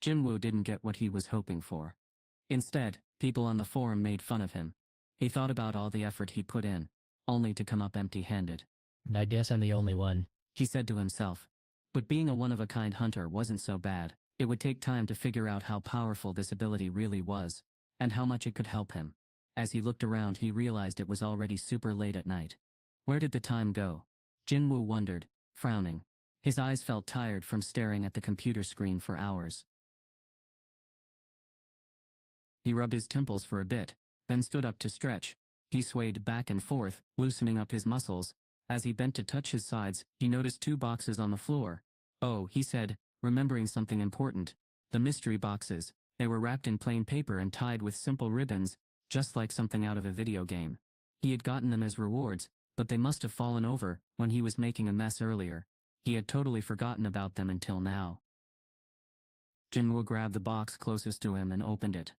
Jin-Woo didn't get what he was hoping for. Instead, people on the forum made fun of him. He thought about all the effort he put in, only to come up empty-handed. I guess I'm the only one, he said to himself. But being a one-of-a-kind hunter wasn't so bad. It would take time to figure out how powerful this ability really was, and how much it could help him. As he looked around, he realized it was already super late at night. Where did the time go? Jin-Woo wondered, frowning. His eyes felt tired from staring at the computer screen for hours. He rubbed his temples for a bit, then stood up to stretch. He swayed back and forth, loosening up his muscles. As he bent to touch his sides, he noticed 2 boxes on the floor. Oh, he said, remembering something important. The mystery boxes. They were wrapped in plain paper and tied with simple ribbons, just like something out of a video game. He had gotten them as rewards, but they must have fallen over when he was making a mess earlier. He had totally forgotten about them until now. Jin-Woo grabbed the box closest to him and opened it.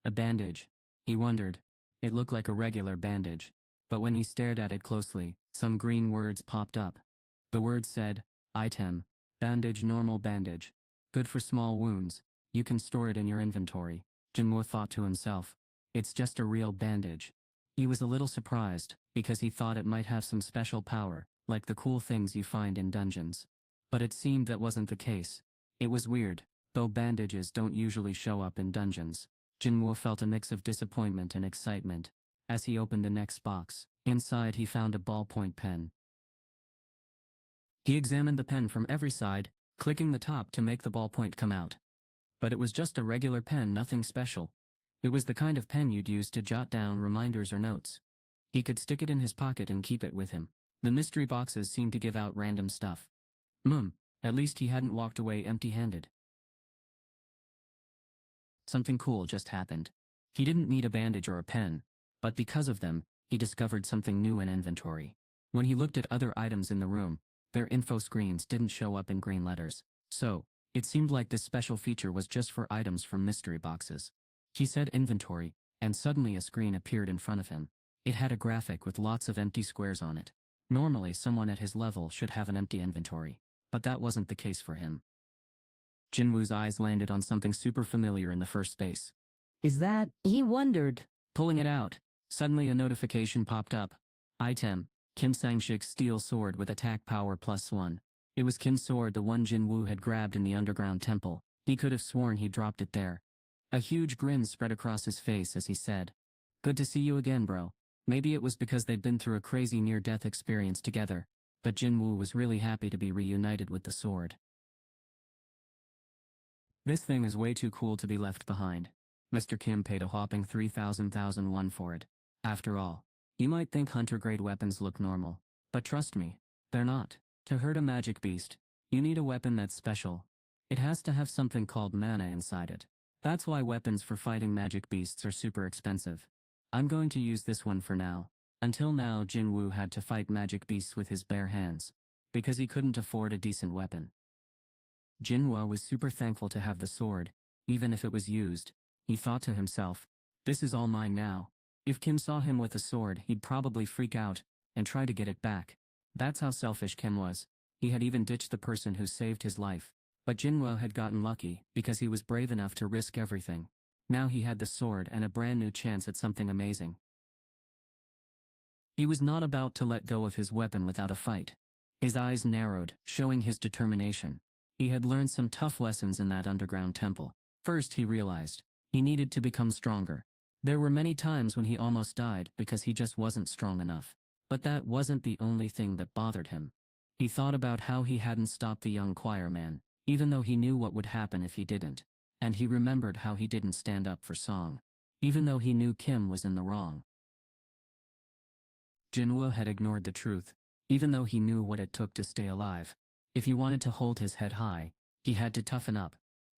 A bandage. He wondered. It looked like a regular bandage. But when he stared at it closely, some green words popped up. The words said, item, bandage, normal bandage. Good for small wounds. You can store it in your inventory. Jin-Woo thought to himself. It's just a real bandage. He was a little surprised, because he thought it might have some special power, like the cool things you find in dungeons. But it seemed that wasn't the case. It was weird, though bandages don't usually show up in dungeons. Jin-Woo felt a mix of disappointment and excitement. As he opened the next box, inside he found a ballpoint pen. He examined the pen from every side, clicking the top to make the ballpoint come out. But it was just a regular pen, nothing special. It was the kind of pen you'd use to jot down reminders or notes. He could stick it in his pocket and keep it with him. The mystery boxes seemed to give out random stuff. At least he hadn't walked away empty-handed. Something cool just happened. He didn't need a bandage or a pen, but because of them, he discovered something new in inventory. When he looked at other items in the room, their info screens didn't show up in green letters. So, it seemed like this special feature was just for items from mystery boxes. He said inventory, and suddenly a screen appeared in front of him. It had a graphic with lots of empty squares on it. Normally someone at his level should have an empty inventory, but that wasn't the case for him. Jin-Woo's eyes landed on something super familiar in the first space. Is that? He wondered. Pulling it out, suddenly a notification popped up. Item, Kim Sang-shik's steel sword with attack power +1. It was Kim's sword, the one Jin-Woo had grabbed in the underground temple. He could have sworn he dropped it there. A huge grin spread across his face as he said, "Good to see you again, bro." Maybe it was because they'd been through a crazy near-death experience together, but Jin-Woo was really happy to be reunited with the sword. This thing is way too cool to be left behind. Mr. Kim paid a whopping 3,000 for it. After all, you might think hunter-grade weapons look normal, but trust me, they're not. To hurt a magic beast, you need a weapon that's special. It has to have something called mana inside it. That's why weapons for fighting magic beasts are super expensive. I'm going to use this one for now. Until now, Jin-Woo had to fight magic beasts with his bare hands, because he couldn't afford a decent weapon. Jin-Woo was super thankful to have the sword, even if it was used. He thought to himself, this is all mine now. If Kim saw him with a sword, he'd probably freak out and try to get it back. That's how selfish Kim was. He had even ditched the person who saved his life. But Jin-Woo had gotten lucky because he was brave enough to risk everything. Now he had the sword and a brand new chance at something amazing. He was not about to let go of his weapon without a fight. His eyes narrowed, showing his determination. He had learned some tough lessons in that underground temple. First, he realized he needed to become stronger. There were many times when he almost died because he just wasn't strong enough. But that wasn't the only thing that bothered him. He thought about how he hadn't stopped the young choir man, even though he knew what would happen if he didn't. And he remembered how he didn't stand up for Song, even though he knew Kim was in the wrong. Jin-Woo had ignored the truth, even though he knew what it took to stay alive. If he wanted to hold his head high, he had to toughen up.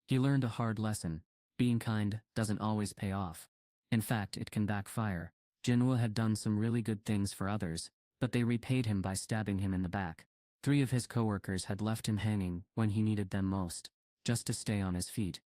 He learned a hard lesson. Being kind doesn't always pay off. In fact, it can backfire. Jin-Woo had done some really good things for others, but they repaid him by stabbing him in the back. 3 of his coworkers had left him hanging when he needed them most, just to stay on his feet.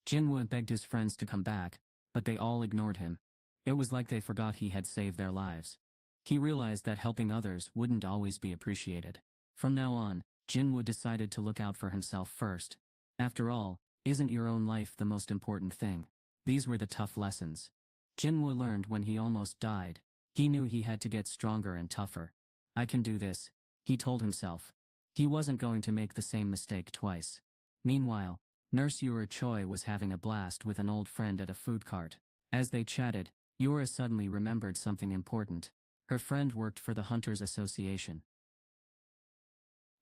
Jin-Woo begged his friends to come back, but they all ignored him. It was like they forgot he had saved their lives. He realized that helping others wouldn't always be appreciated. From now on, Jin-Woo decided to look out for himself first. After all, isn't your own life the most important thing? These were the tough lessons Jin-Woo learned when he almost died. He knew he had to get stronger and tougher. I can do this, he told himself. He wasn't going to make the same mistake twice. Meanwhile, Nurse Yura Choi was having a blast with an old friend at a food cart. As they chatted, Yura suddenly remembered something important. Her friend worked for the Hunters Association.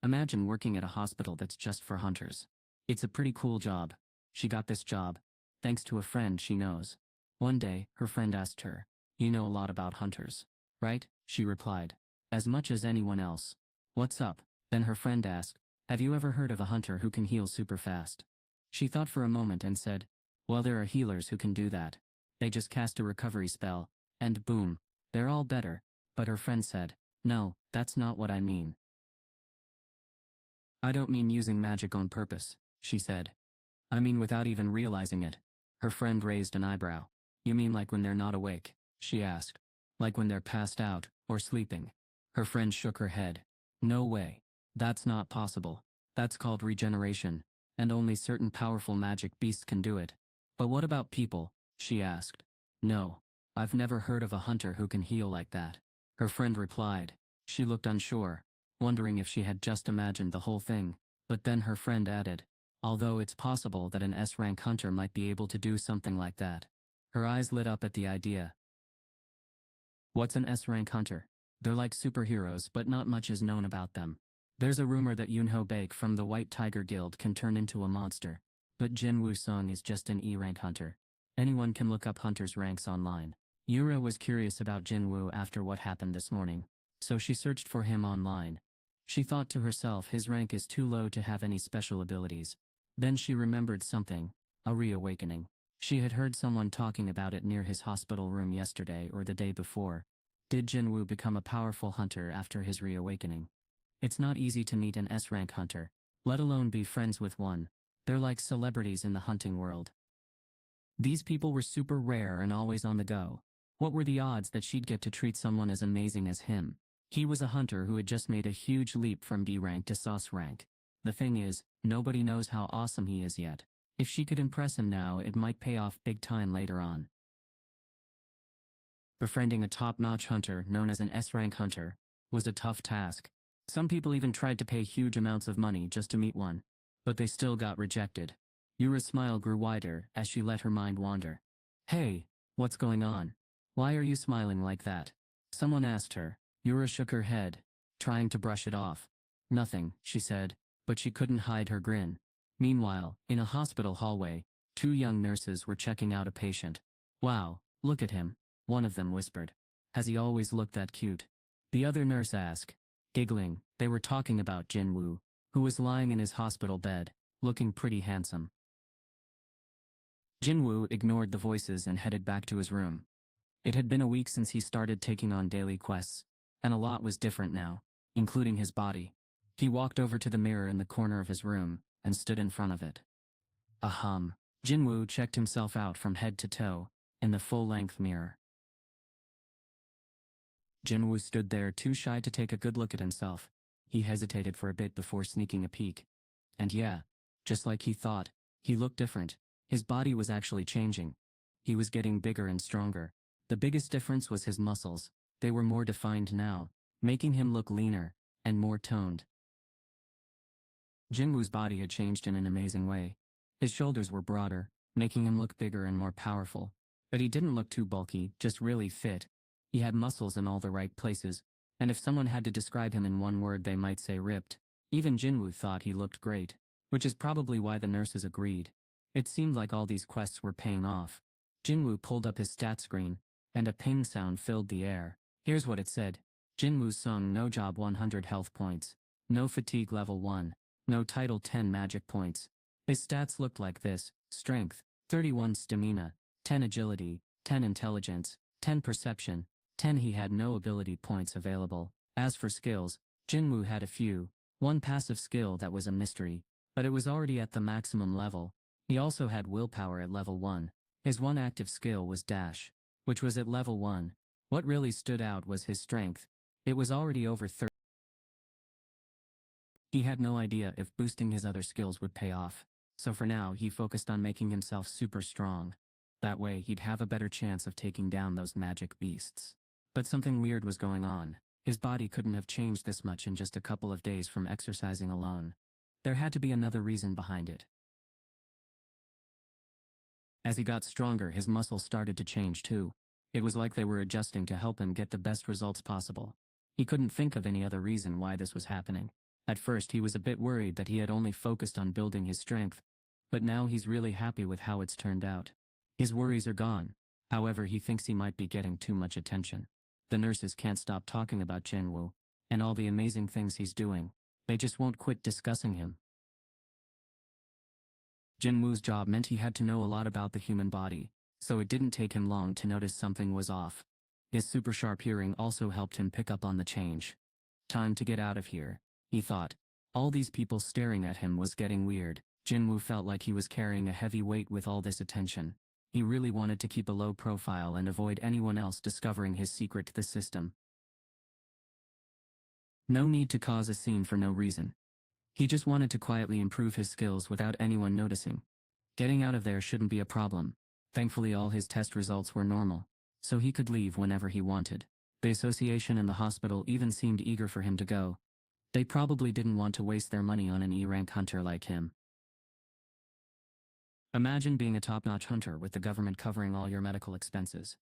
Imagine working at a hospital that's just for hunters. It's a pretty cool job. She got this job thanks to a friend she knows. One day, her friend asked her, "You know a lot about hunters, right?" She replied, "As much as anyone else." "What's up?" Then her friend asked, "Have you ever heard of a hunter who can heal super fast?" She thought for a moment and said, "Well, there are healers who can do that. They just cast a recovery spell, and boom, they're all better." But her friend said, "No, that's not what I mean. I don't mean using magic on purpose," she said. "I mean without even realizing it." Her friend raised an eyebrow. "You mean like when they're not awake?" she asked. "Like when they're passed out, or sleeping?" Her friend shook her head. "No way. That's not possible. That's called regeneration, and only certain powerful magic beasts can do it." "But what about people?" she asked. "No. I've never heard of a hunter who can heal like that." Her friend replied. She looked unsure, wondering if she had just imagined the whole thing, but then her friend added, "Although it's possible that an S-rank hunter might be able to do something like that." Her eyes lit up at the idea. "What's an S-rank hunter?" "They're like superheroes, but not much is known about them. There's a rumor that Yunho Baek from the White Tiger Guild can turn into a monster. But Jin-Woo Sung is just an E-rank hunter. Anyone can look up hunters' ranks online." Yura was curious about Jin-Woo after what happened this morning, so she searched for him online. She thought to herself his rank is too low to have any special abilities. Then she remembered something, a reawakening. She had heard someone talking about it near his hospital room yesterday or the day before. Did Jin-Woo become a powerful hunter after his reawakening? It's not easy to meet an S-rank hunter, let alone be friends with one. They're like celebrities in the hunting world. These people were super rare and always on the go. What were the odds that she'd get to treat someone as amazing as him? He was a hunter who had just made a huge leap from B rank to sauce rank. The thing is, nobody knows how awesome he is yet. If she could impress him now, it might pay off big time later on. Befriending a top-notch hunter known as an S-rank hunter was a tough task. Some people even tried to pay huge amounts of money just to meet one, but they still got rejected. Yura's smile grew wider as she let her mind wander. "Hey, what's going on? Why are you smiling like that?" someone asked her. Yura shook her head, trying to brush it off. "Nothing," she said, but she couldn't hide her grin. Meanwhile, in a hospital hallway, two young nurses were checking out a patient. "Wow, look at him," one of them whispered. "Has he always looked that cute?" The other nurse asked. Giggling, they were talking about Jin-Woo, who was lying in his hospital bed, looking pretty handsome. Jin-Woo ignored the voices and headed back to his room. It had been a week since he started taking on daily quests, and a lot was different now, including his body. He walked over to the mirror in the corner of his room and stood in front of it. Ahem. Jin-Woo checked himself out from head to toe in the full-length mirror. Jin-Woo stood there too shy to take a good look at himself. He hesitated for a bit before sneaking a peek. And yeah, just like he thought, he looked different. His body was actually changing. He was getting bigger and stronger. The biggest difference was his muscles. They were more defined now, making him look leaner and more toned. Jin-Woo's body had changed in an amazing way. His shoulders were broader, making him look bigger and more powerful. But he didn't look too bulky, just really fit. He had muscles in all the right places, and if someone had to describe him in one word, they might say ripped. Even Jin-Woo thought he looked great, which is probably why the nurses agreed. It seemed like all these quests were paying off. Jin-Woo pulled up his stat screen, and a ping sound filled the air. Here's what it said. Jin-Woo Sung, no job 100 health points. No fatigue level 1. No title 10 magic points. His stats looked like this: strength, 31 stamina, 10 agility, 10 intelligence, 10 perception, 10 he had no ability points available. As for skills, Jin-Woo had a few. One passive skill that was a mystery, but it was already at the maximum level. He also had willpower at level 1. His one active skill was dash, which was at level 1. What really stood out was his strength. It was already over 30. He had no idea if boosting his other skills would pay off. So for now, he focused on making himself super strong. That way, he'd have a better chance of taking down those magic beasts. But something weird was going on. His body couldn't have changed this much in just a couple of days from exercising alone. There had to be another reason behind it. As he got stronger, his muscles started to change too. It was like they were adjusting to help him get the best results possible. He couldn't think of any other reason why this was happening. At first he was a bit worried that he had only focused on building his strength, but now he's really happy with how it's turned out. His worries are gone. However, he thinks he might be getting too much attention. The nurses can't stop talking about Jin-Woo and all the amazing things he's doing. They just won't quit discussing him. Jin-Woo's job meant he had to know a lot about the human body, so it didn't take him long to notice something was off. His super sharp hearing also helped him pick up on the change. Time to get out of here, he thought. All these people staring at him was getting weird. Jin-Woo felt like he was carrying a heavy weight with all this attention. He really wanted to keep a low profile and avoid anyone else discovering his secret to the system. No need to cause a scene for no reason. He just wanted to quietly improve his skills without anyone noticing. Getting out of there shouldn't be a problem. Thankfully all his test results were normal, so he could leave whenever he wanted. The association and the hospital even seemed eager for him to go. They probably didn't want to waste their money on an E-rank hunter like him. Imagine being a top-notch hunter with the government covering all your medical expenses.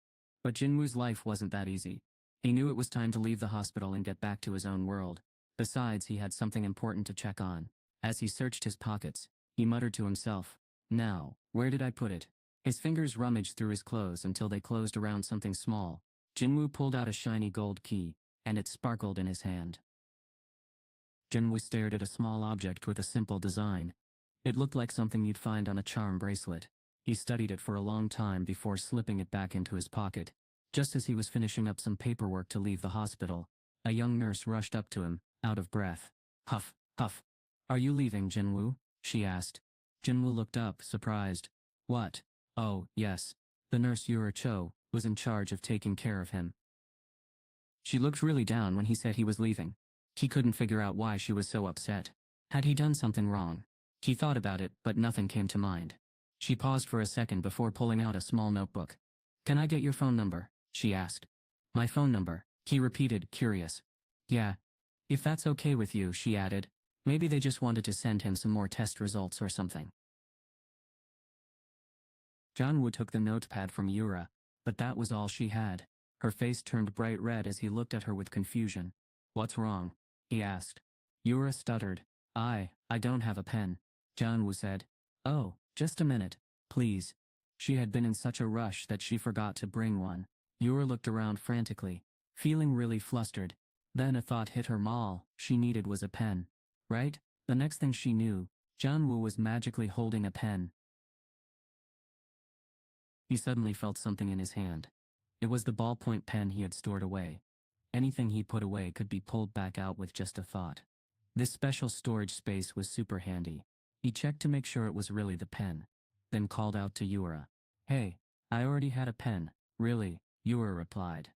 But Jin-Woo's life wasn't that easy. He knew it was time to leave the hospital and get back to his own world. Besides, he had something important to check on. As he searched his pockets, he muttered to himself, "Now, where did I put it?" His fingers rummaged through his clothes until they closed around something small. Jin-Woo pulled out a shiny gold key, and it sparkled in his hand. Jin-Woo stared at a small object with a simple design. It looked like something you'd find on a charm bracelet. He studied it for a long time before slipping it back into his pocket. Just as he was finishing up some paperwork to leave the hospital, a young nurse rushed up to him, out of breath. "Huff, huff. Are you leaving, Jin-Woo?" she asked. Jin-Woo looked up, surprised. "What? Oh, yes. The nurse Yura Cho was in charge of taking care of him." She looked really down when he said he was leaving. He couldn't figure out why she was so upset. Had he done something wrong? He thought about it, but nothing came to mind. She paused for a second before pulling out a small notebook. "Can I get your phone number?" she asked. "My phone number," he repeated, curious. "Yeah. If that's okay with you," she added. Maybe they just wanted to send him some more test results or something. Jin-Woo took the notepad from Yura, but that was all she had. Her face turned bright red as he looked at her with confusion. "What's wrong?" he asked. Yura stuttered. I don't have a pen," Jin-Woo said. "Oh, just a minute, please." She had been in such a rush that she forgot to bring one. Yura looked around frantically, feeling really flustered. Then a thought hit her. All she needed was a pen. Right? The next thing she knew, Jin-Woo was magically holding a pen. He suddenly felt something in his hand. It was the ballpoint pen he had stored away. Anything he put away could be pulled back out with just a thought. This special storage space was super handy. He checked to make sure it was really the pen, then called out to Yura. "Hey, I already had a pen." "Really?" Yura replied.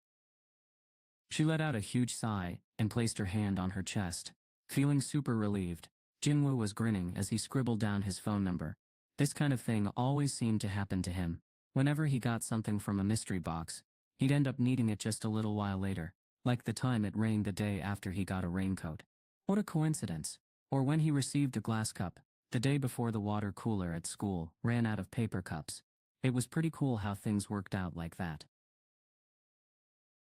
She let out a huge sigh and placed her hand on her chest. Feeling super relieved, Jin-Woo was grinning as he scribbled down his phone number. This kind of thing always seemed to happen to him. Whenever he got something from a mystery box, he'd end up needing it just a little while later, like the time it rained the day after he got a raincoat. What a coincidence. Or when he received a glass cup, the day before the water cooler at school ran out of paper cups. It was pretty cool how things worked out like that.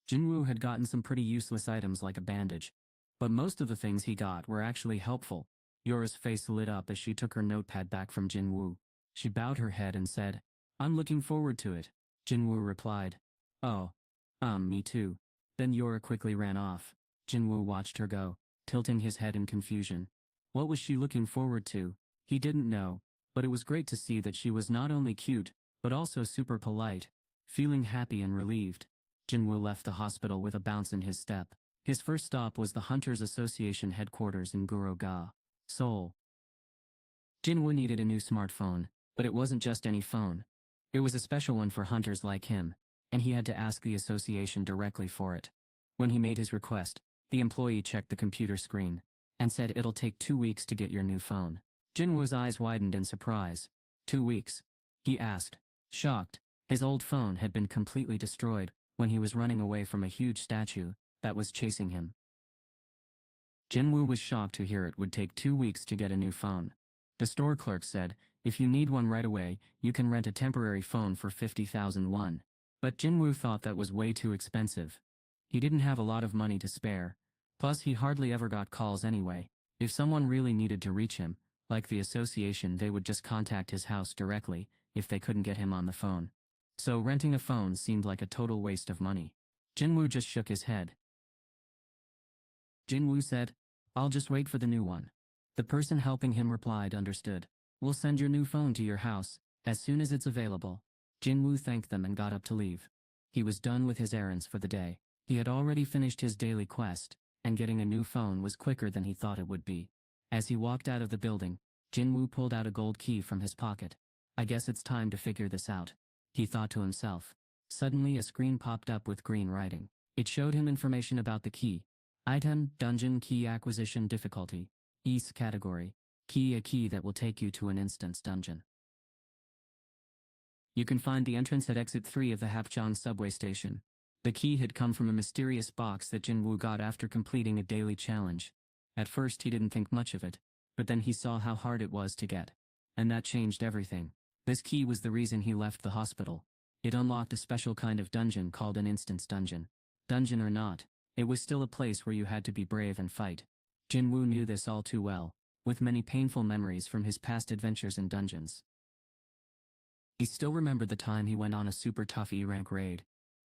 Jin-Woo had gotten some pretty useless items like a bandage, but most of the things he got were actually helpful. Yura's face lit up as she took her notepad back from Jin-Woo. She bowed her head and said, "I'm looking forward to it." Jin-Woo replied, "Oh, me too." Then Yura quickly ran off. Jin-Woo watched her go, tilting his head in confusion. What was she looking forward to? He didn't know, but it was great to see that she was not only cute, but also super polite. Feeling happy and relieved, Jin-Woo left the hospital with a bounce in his step. His first stop was the Hunters Association headquarters in Guro-ga, Seoul. Jin-Woo needed a new smartphone, but it wasn't just any phone. It was a special one for hunters like him, and he had to ask the association directly for it. When he made his request, the employee checked the computer screen and said it'll take 2 weeks to get your new phone. Jin-Woo's eyes widened in surprise. 2 weeks? He asked, shocked. His old phone had been completely destroyed when he was running away from a huge statue that was chasing him. Jin-Woo was shocked to hear it would take 2 weeks to get a new phone. The store clerk said, if you need one right away, you can rent a temporary phone for 50,000 won. But Jin-Woo thought that was way too expensive. He didn't have a lot of money to spare. Plus he hardly ever got calls anyway. If someone really needed to reach him, like the association, they would just contact his house directly if they couldn't get him on the phone. So renting a phone seemed like a total waste of money. Jin-Woo just shook his head. Jin-Woo said, I'll just wait for the new one. The person helping him replied, understood. We'll send your new phone to your house as soon as it's available. Jin-Woo thanked them and got up to leave. He was done with his errands for the day. He had already finished his daily quest, and getting a new phone was quicker than he thought it would be. As he walked out of the building, Jin-Woo pulled out a gold key from his pocket. I guess it's time to figure this out, he thought to himself. Suddenly a screen popped up with green writing. It showed him information about the key. Item, dungeon key acquisition difficulty. East category. Key, a key that will take you to an instance dungeon. You can find the entrance at exit 3 of the Hapjeong subway station. The key had come from a mysterious box that Jin-Woo got after completing a daily challenge. At first he didn't think much of it, but then he saw how hard it was to get. And that changed everything. This key was the reason he left the hospital. It unlocked a special kind of dungeon called an instance dungeon. Dungeon or not, it was still a place where you had to be brave and fight. Jin-Woo knew this all too well, with many painful memories from his past adventures in dungeons. He still remembered the time he went on a super tough E-rank raid.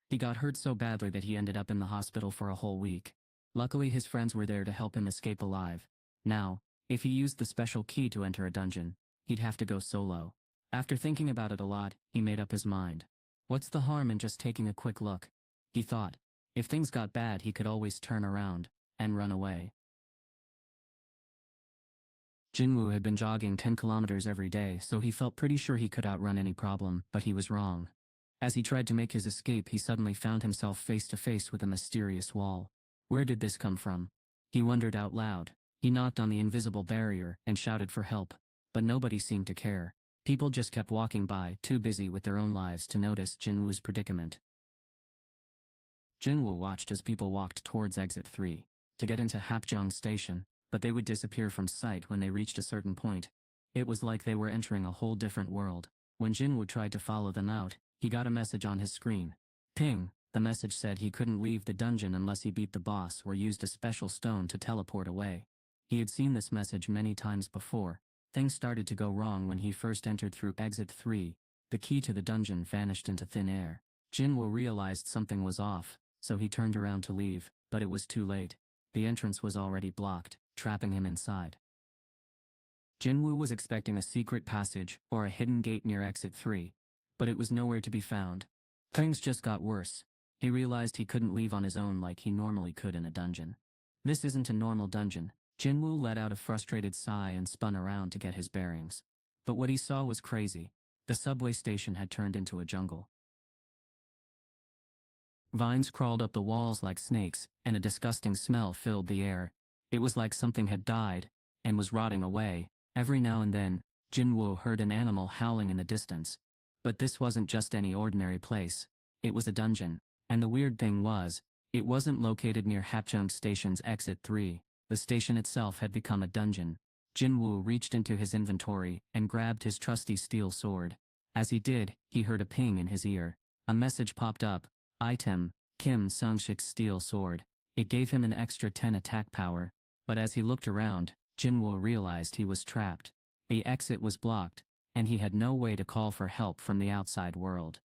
He got hurt so badly that he ended up in the hospital for a whole week. Luckily his friends were there to help him escape alive. Now, if he used the special key to enter a dungeon, he'd have to go solo. After thinking about it a lot, he made up his mind. What's the harm in just taking a quick look? He thought. If things got bad he could always turn around and run away. Jin-Woo had been jogging 10 kilometers every day, so he felt pretty sure he could outrun any problem, but he was wrong. As he tried to make his escape, he suddenly found himself face to face with a mysterious wall. Where did this come from? He wondered out loud. He knocked on the invisible barrier and shouted for help, but nobody seemed to care. People just kept walking by, too busy with their own lives to notice Jin-Woo's predicament. Jin-Woo watched as people walked towards exit 3 to get into Hapjeong station, but they would disappear from sight when they reached a certain point. It was like they were entering a whole different world. When Jin-Woo tried to follow them out, he got a message on his screen. Ping! The message said he couldn't leave the dungeon unless he beat the boss or used a special stone to teleport away. He had seen this message many times before. Things started to go wrong when he first entered through exit 3. The key to the dungeon vanished into thin air. Jin-Woo realized something was off, so he turned around to leave, but it was too late. The entrance was already blocked, trapping him inside. Jin-Woo was expecting a secret passage or a hidden gate near exit 3, but it was nowhere to be found. Things just got worse. He realized he couldn't leave on his own like he normally could in a dungeon. This isn't a normal dungeon. Jin-Woo let out a frustrated sigh and spun around to get his bearings. But what he saw was crazy. The subway station had turned into a jungle. Vines crawled up the walls like snakes, and a disgusting smell filled the air. It was like something had died and was rotting away. Every now and then, Jin-Woo heard an animal howling in the distance. But this wasn't just any ordinary place. It was a dungeon. And the weird thing was, it wasn't located near Hapjeong Station's exit 3. The station itself had become a dungeon. Jin-Woo reached into his inventory and grabbed his trusty steel sword. As he did, he heard a ping in his ear. A message popped up. Item, Kim Sung-shik's steel sword. It gave him an extra 10 attack power. But as he looked around, Jin-Woo realized he was trapped. The exit was blocked, and he had no way to call for help from the outside world.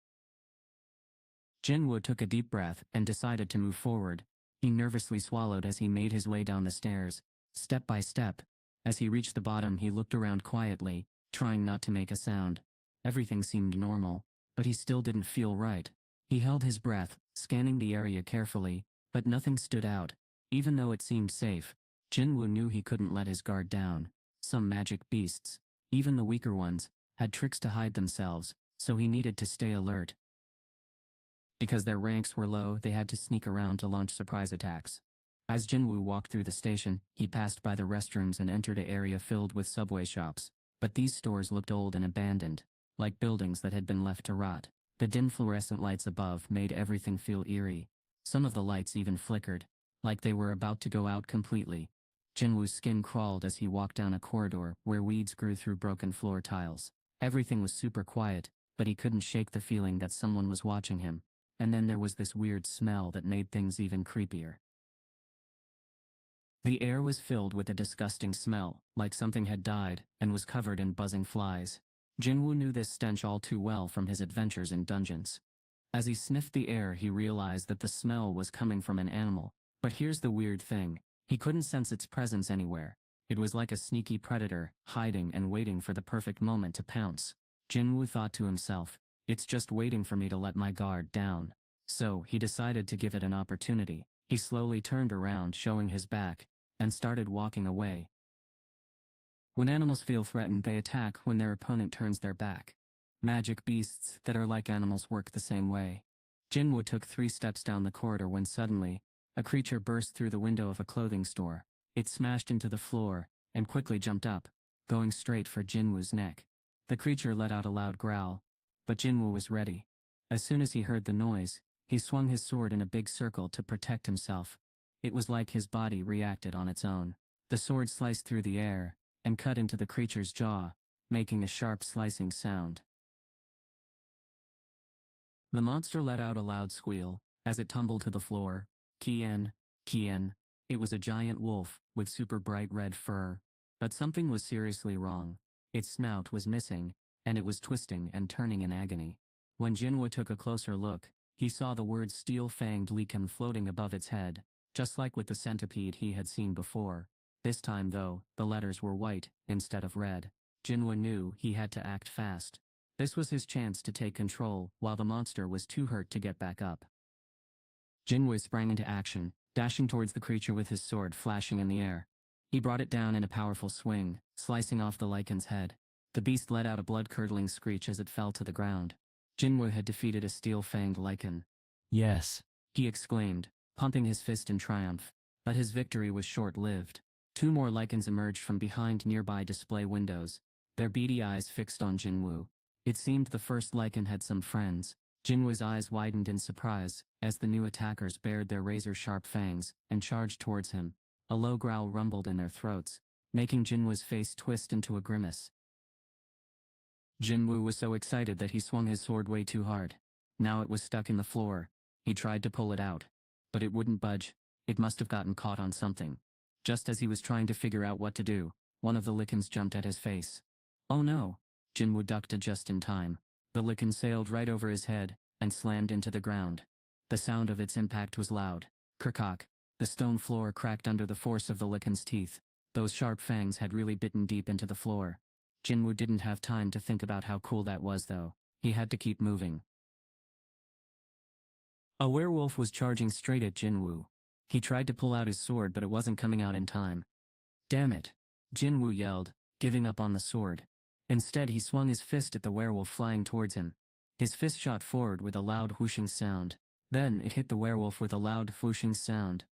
Jin-Woo took a deep breath and decided to move forward. He nervously swallowed as he made his way down the stairs, step by step. As he reached the bottom, he looked around quietly, trying not to make a sound. Everything seemed normal, but he still didn't feel right. He held his breath, scanning the area carefully, but nothing stood out. Even though it seemed safe, Jin-Woo knew he couldn't let his guard down. Some magic beasts, even the weaker ones, had tricks to hide themselves, so he needed to stay alert. Because their ranks were low, they had to sneak around to launch surprise attacks. As Jin-Woo walked through the station, he passed by the restrooms and entered an area filled with subway shops. But these stores looked old and abandoned, like buildings that had been left to rot. The dim fluorescent lights above made everything feel eerie. Some of the lights even flickered, like they were about to go out completely. Jin-Woo's skin crawled as he walked down a corridor where weeds grew through broken floor tiles. Everything was super quiet, but he couldn't shake the feeling that someone was watching him. And then there was this weird smell that made things even creepier. The air was filled with a disgusting smell, like something had died, and was covered in buzzing flies. Jin-Woo knew this stench all too well from his adventures in dungeons. As he sniffed the air, he realized that the smell was coming from an animal. But here's the weird thing. He couldn't sense its presence anywhere. It was like a sneaky predator, hiding and waiting for the perfect moment to pounce. Jin-Woo thought to himself, "It's just waiting for me to let my guard down." So, he decided to give it an opportunity. He slowly turned around, showing his back, and started walking away. When animals feel threatened, they attack when their opponent turns their back. Magic beasts that are like animals work the same way. Jin-Woo took 3 steps down the corridor when suddenly, a creature burst through the window of a clothing store. It smashed into the floor, and quickly jumped up, going straight for Jin-Woo's neck. The creature let out a loud growl, but Jin-Woo was ready. As soon as he heard the noise, he swung his sword in a big circle to protect himself. It was like his body reacted on its own. The sword sliced through the air, and cut into the creature's jaw, making a sharp slicing sound. The monster let out a loud squeal, as it tumbled to the floor. Kien, Kien. It was a giant wolf, with super bright red fur. But something was seriously wrong. Its snout was missing, and it was twisting and turning in agony. When Jin-Woo took a closer look, he saw the words steel-fanged Likan floating above its head, just like with the centipede he had seen before. This time though, the letters were white, instead of red. Jin-Woo knew he had to act fast. This was his chance to take control, while the monster was too hurt to get back up. Jin-Woo sprang into action, dashing towards the creature with his sword flashing in the air. He brought it down in a powerful swing, slicing off the Lycan's head. The beast let out a blood-curdling screech as it fell to the ground. Jin-Woo had defeated a steel-fanged Lycan. Yes, He exclaimed, pumping his fist in triumph. But his victory was short-lived. 2 more Lycans emerged from behind nearby display windows, their beady eyes fixed on Jin-Woo. It seemed the first Lycan had some friends. Jin-Woo's eyes widened in surprise, as the new attackers bared their razor-sharp fangs, and charged towards him. A low growl rumbled in their throats, making Jin-Woo's face twist into a grimace. Jin-Woo was so excited that he swung his sword way too hard. Now it was stuck in the floor. He tried to pull it out, but it wouldn't budge. It must have gotten caught on something. Just as he was trying to figure out what to do, one of the Lycans jumped at his face. Oh no! Jin-Woo ducked just in time. The Lycan sailed right over his head, and slammed into the ground. The sound of its impact was loud. Kerkok. The stone floor cracked under the force of the Lycan's teeth. Those sharp fangs had really bitten deep into the floor. Jin-Woo didn't have time to think about how cool that was though. He had to keep moving. A werewolf was charging straight at Jin-Woo. He tried to pull out his sword, but it wasn't coming out in time. Damn it! Jin-Woo yelled, giving up on the sword. Instead, he swung his fist at the werewolf flying towards him. His fist shot forward with a loud whooshing sound. Then it hit the werewolf with a loud whooshing sound,